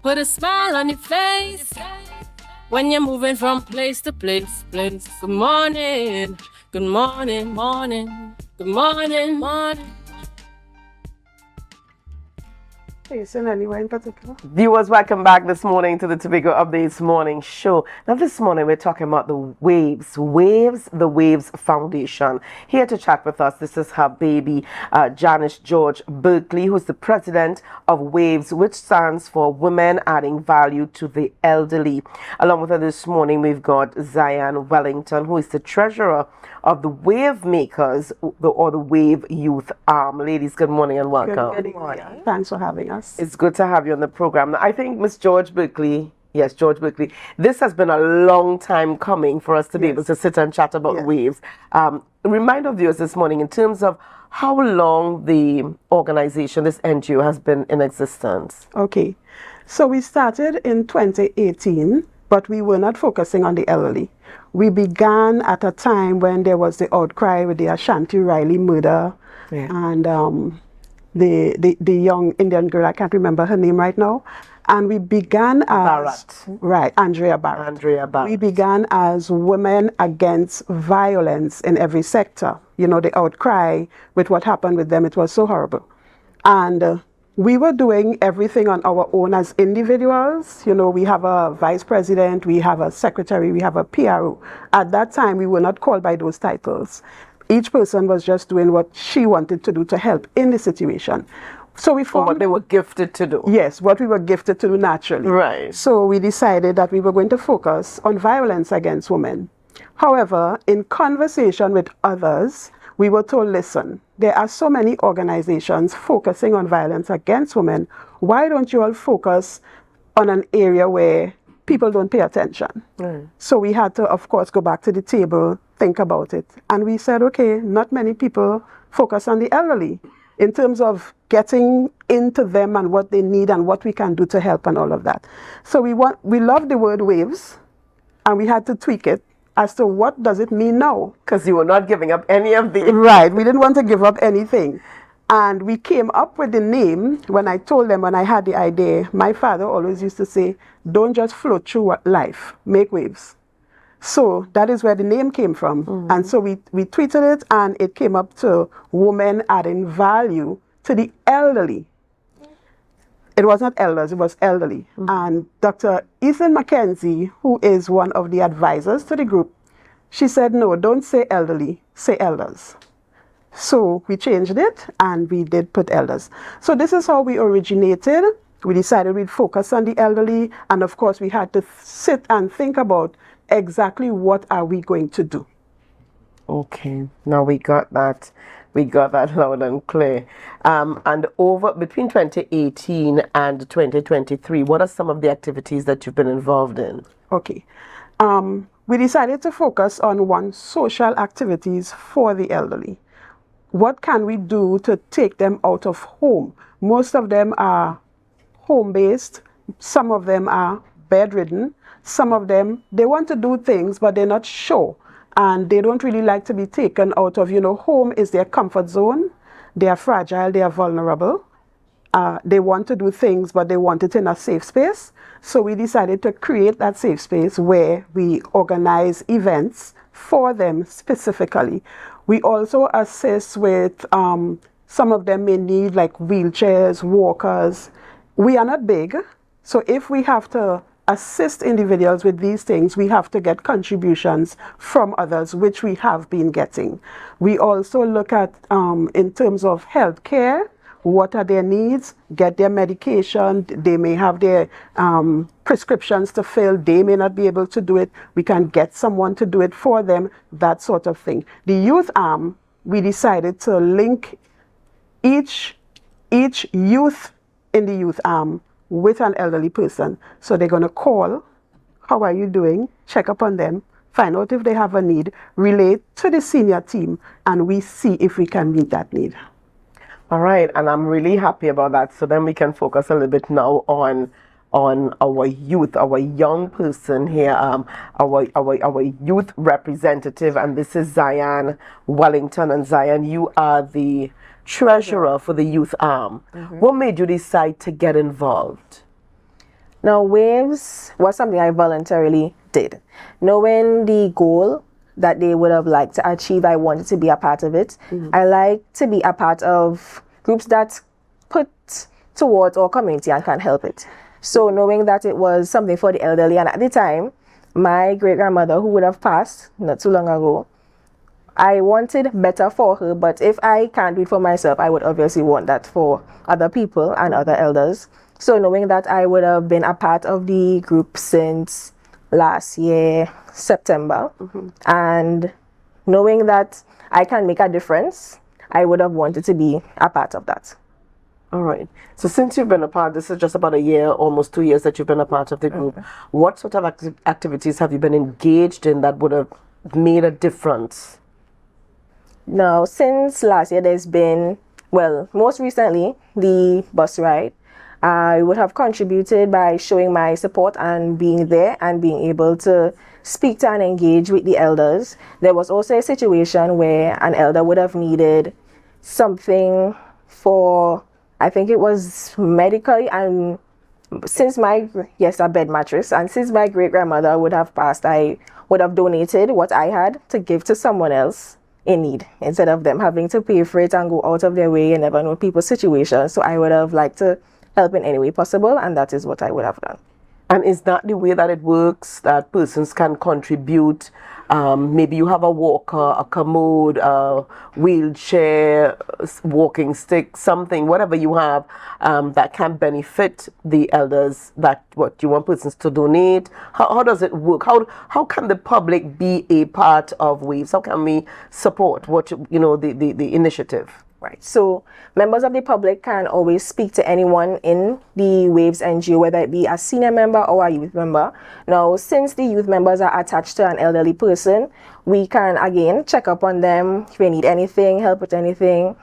put a smile on your face when you're moving from place to place. Good morning, good morning, morning, good morning, morning. Facing anywhere in particular? Viewers, welcome back this morning to the Tobago Updates Morning Show. Now this morning we're talking about the the Waves Foundation. Here to chat with us, this is her baby, Janice George-Berkley, who's the president of Waves, which stands for Women Adding Value to the Elderly. Along with her this morning, we've got Zyanne Wellington, who is the treasurer of the Wave Makers, or the Wave Youth Arm. Ladies, good morning and welcome. Good morning. Thanks for having us. It's good to have you on the program. I think Miss George-Berkley, yes, George-Berkley, this has been a long time coming for us to be able to sit and chat about Waves. Remind our viewers this morning in terms of how long the organization, this NGO, has been in existence. Okay, so we started in 2018, but we were not focusing on the elderly. We began at a time when there was the outcry with the Ashanti Riley murder and the young Indian girl, I can't remember her name right now. And we began as Andrea Barrett. We began as Women Against Violence in Every Sector. You know, the outcry with what happened with them, it was so horrible. And we were doing everything on our own as individuals. You know, we have a vice president, we have a secretary, we have a PRO. At that time, we were not called by those titles. Each person was just doing what she wanted to do to help in the situation. So we formed what they were gifted to do. Yes, what we were gifted to do naturally. Right. So we decided that we were going to focus on violence against women. However, in conversation with others, we were told, listen, there are so many organizations focusing on violence against women. Why don't you all focus on an area where people don't pay attention? So we had to, of course, go back to the table, think about it. And we said, okay, not many people focus on the elderly in terms of getting into them and what they need and what we can do to help and all of that. So we love the word waves, and we had to tweak it as to what does it mean now. Because you were not giving up any of the... Right, we didn't want to give up anything. And we came up with the name when I told them, when I had the idea, my father always used to say, don't just float through life, make waves. So that is where the name came from. And so we tweeted it, and it came up to Women Adding Value to the Elderly. It was not elders, it was elderly. And Dr. Ethan Mackenzie, who is one of the advisors to the group, she said, no, don't say elderly, say elders. So we changed it, and we did put elders. So this is how we originated. We decided we'd focus on the elderly, and of course we had to sit and think about exactly what are we going to do. Okay, now we got that loud and clear. And between 2018 and 2023, what are some of the activities that you've been involved in? Okay, we decided to focus on social activities for the elderly. What can we do to take them out of home? Most of them are home-based. Some of them are bedridden. Some of them, they want to do things, but they're not sure. And they don't really like to be taken out of, home is their comfort zone. They are fragile, they are vulnerable. They want to do things, but they want it in a safe space. So we decided to create that safe space where we organize events for them specifically. We also assist with, some of them may need like wheelchairs, walkers. We are not big, so if we have to assist individuals with these things, we have to get contributions from others, which we have been getting. We also look at, in terms of health care, what are their needs, get their medication, they may have their prescriptions to fill, they may not be able to do it, we can get someone to do it for them, that sort of thing. The youth arm, we decided to link each youth in the youth arm with an elderly person. So they're going to call, how are you doing, check up on them, find out if they have a need, relate to the senior team, and we see if we can meet that need. All right, and I'm really happy about that. So then we can focus a little bit now on our youth, our young person here, our youth representative, and this is Zyanne Wellington. And Zyanne, you are the treasurer for the youth arm. What made you decide to get involved? Now, waves was something I voluntarily did. Knowing the goal that they would have liked to achieve, I wanted to be a part of it. I like to be a part of groups that put towards our community and can help it. So knowing that it was something for the elderly, and at the time, my great-grandmother, who would have passed not too long ago, I wanted better for her, but if I can't do it for myself, I would obviously want that for other people and other elders. So knowing that I would have been a part of the group since last year, September, and knowing that I can make a difference, I would have wanted to be a part of that. All right. So since you've been a part, this is just about a year, almost 2 years that you've been a part of the group. What sort of activities have you been engaged in that would have made a difference? Now, since last year, there's been, well, most recently, the bus ride. I would have contributed by showing my support and being there and being able to speak to and engage with the elders. There was also a situation where an elder would have needed something for, I think it was medically, and since a bed mattress, and since my great-grandmother would have passed, I would have donated what I had to give to someone else in need, instead of them having to pay for it and go out of their way and never know people's situation. So I would have liked to help in any way possible, and that is what I would have done. And is that the way that it works, that persons can contribute? Maybe you have a walker, a commode, a wheelchair, walking stick, something, whatever you have that can benefit the elders, that what you want persons to donate. How does it work? How can the public be a part of Waves? How can we support the initiative? Right. So members of the public can always speak to anyone in the Waves NGO, whether it be a senior member or a youth member. Now, since the youth members are attached to an elderly person, we can again check up on them if they need anything, help with anything.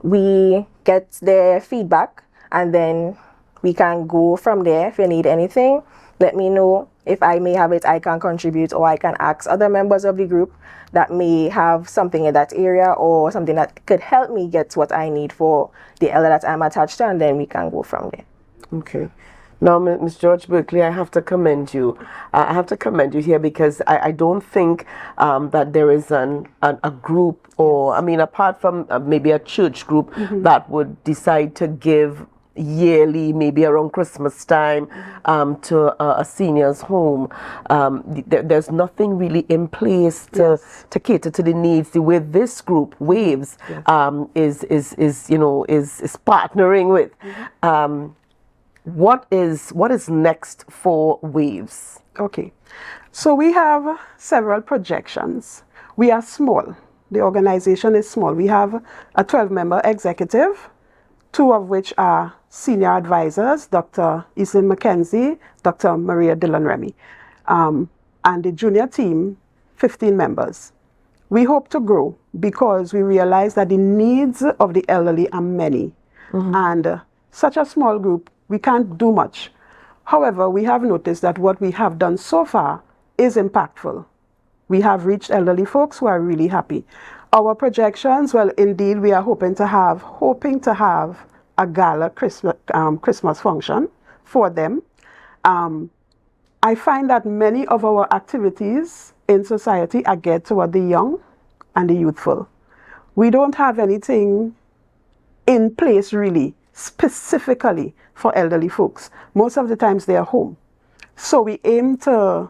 We get their feedback and then we can go from there. If you need anything, let me know. If I may have it, I can contribute, or I can ask other members of the group that may have something in that area or something that could help me get what I need for the elder that I'm attached to, and then we can go from there. Okay. Now, Ms. George-Berkley, I have to commend you. I have to commend you here because I don't think that there is a group, or, I mean, apart from maybe a church group that would decide to give yearly, maybe around Christmas time, to a senior's home. There's nothing really in place to cater to the needs. The way this group, Waves, is partnering with. What is next for Waves? Okay, so we have several projections. We are small. The organization is small. We have a 12-member executive, 2 of which are senior advisors, Dr. Islin McKenzie, Dr. Maria Dillon-Remy, and the junior team, 15 members. We hope to grow because we realize that the needs of the elderly are many, and such a small group, we can't do much. However, we have noticed that what we have done so far is impactful. We have reached elderly folks who are really happy. Our projections, well, indeed, we are hoping to have a gala Christmas function for them. I find that many of our activities in society are geared toward the young and the youthful. We don't have anything in place really specifically for elderly folks. Most of the times they are home. So we aim to,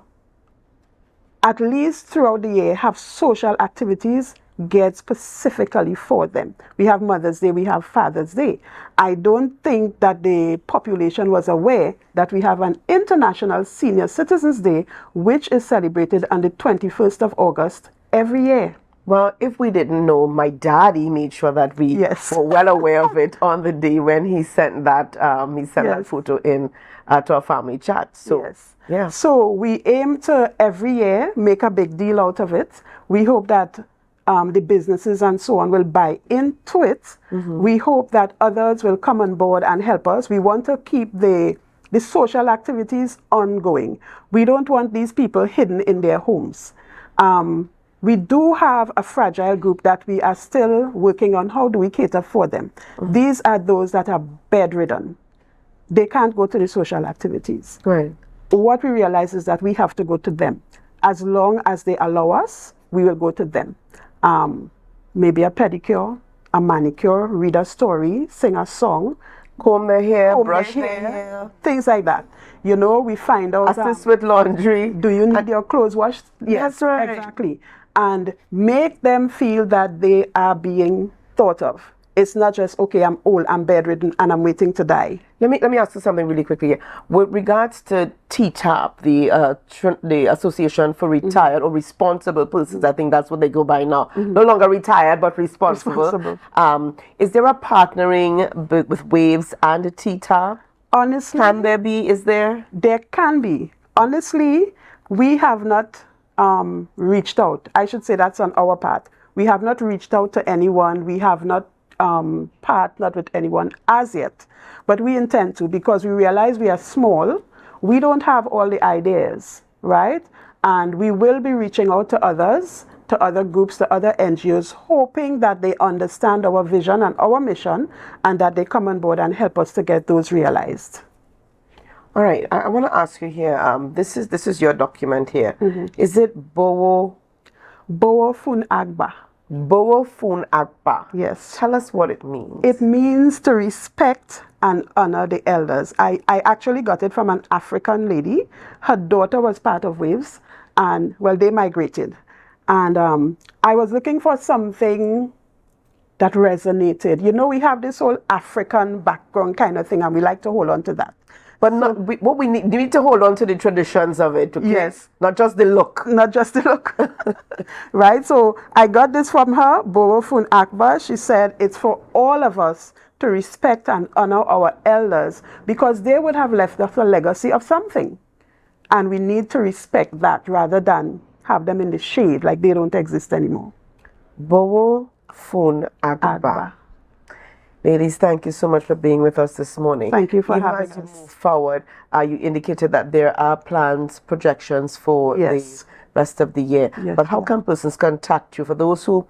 at least throughout the year, have social activities geared specifically for them. We have Mother's Day, we have Father's Day. I don't think that the population was aware that we have an International Senior Citizens Day, which is celebrated on the 21st of August every year. Well, if we didn't know, my daddy made sure that we were well aware of it on the day when he sent that that photo in to our family chat. So so we aim to every year make a big deal out of it. We hope that the businesses and so on will buy into it. We hope that others will come on board and help us. We want to keep the social activities ongoing. We don't want these people hidden in their homes. We do have a fragile group that we are still working on how do we cater for them. These are those that are bedridden. they can't go to the social activities. Right. What we realize is that we have to go to them. As long as they allow us, we will go to them. Maybe a pedicure, a manicure, read a story, sing a song, Comb their hair, comb brush their their hair, hair, things like that. You know, we find out, assist with laundry. do you need your clothes washed? Yes, That's right. exactly. And make them feel that they are being thought of. It's not just, okay, I'm old, I'm bedridden, and I'm waiting to die. Let me ask you something really quickly here. With regards to TTAP, the Association for Retired or Responsible Persons, I think that's what they go by now. No longer retired, but responsible. Is there a partnering with Waves and TTAP? Honestly, Can there be? Is there? there can be. Honestly, we have not reached out. I should say that's on our part. We have not reached out to anyone. We have not partnered with anyone as yet. But we intend to, because we realize we are small. We don't have all the ideas, right? And we will be reaching out to others, to other groups, to other NGOs, hoping that they understand our vision and our mission, and that they come on board and help us to get those realized. All right. I want to ask you here. This is your document here. Is it Bowo Fun Agba. Fun Agba? Yes. Tell us what it means. It means to respect and honor the elders. I actually got it from an African lady. Her daughter was part of Waves, and well, they migrated. And I was looking for something that resonated. You know, we have this whole African background kind of thing, and we like to hold on to that. But what we need to hold on to the traditions of it. Okay? Yes. Not just the look. Not just the look. Right? So I got this from her, Borofun Akbar. She said it's for all of us to respect and honor our elders, because they would have left us a legacy of something. And we need to respect that rather than have them in the shade like they don't exist anymore. Borofun Akbar. Ladies, thank you so much for being with us this morning. Thank you for Even having as you us. move forward, you indicated that there are plans, projections for Yes. the rest of the year. Yes, But how can persons contact you? For those who,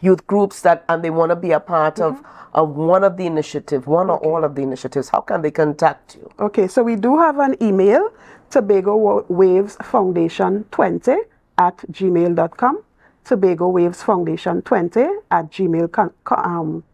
youth groups that, and they want to be a part of one of the initiatives, one or all of the initiatives, how can they contact you? Okay, so we do have an email, Tobago Waves Foundation 20 at gmail.com. Tobago Waves Foundation 20 at gmail.com.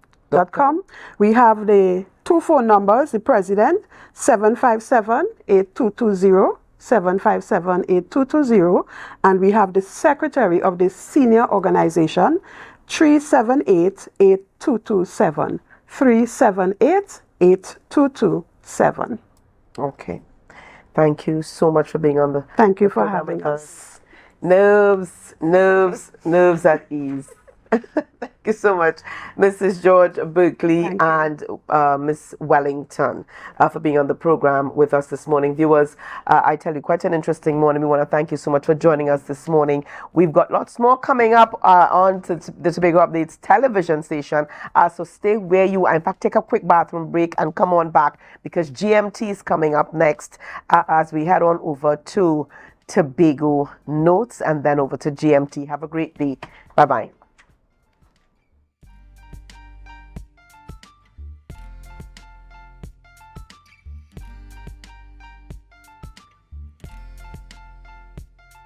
We have the two phone numbers, the president, 757-8220, 757-8220, and we have the secretary of the senior organization, 378-8227, 378-8227. Okay. Thank you so much for being on the Thank you for program having with us. Nerves at ease. Thank you so much, Mrs. George-Berkley and Miss Wellington, for being on the program with us this morning. Viewers, I tell you, quite an interesting morning. We want to thank you so much for joining us this morning. We've got lots more coming up on to the Tobago Updates television station. So stay where you are. In fact, take a quick bathroom break and come on back, because GMT is coming up next as we head on over to Tobago Notes and then over to GMT. Have a great day. Bye-bye.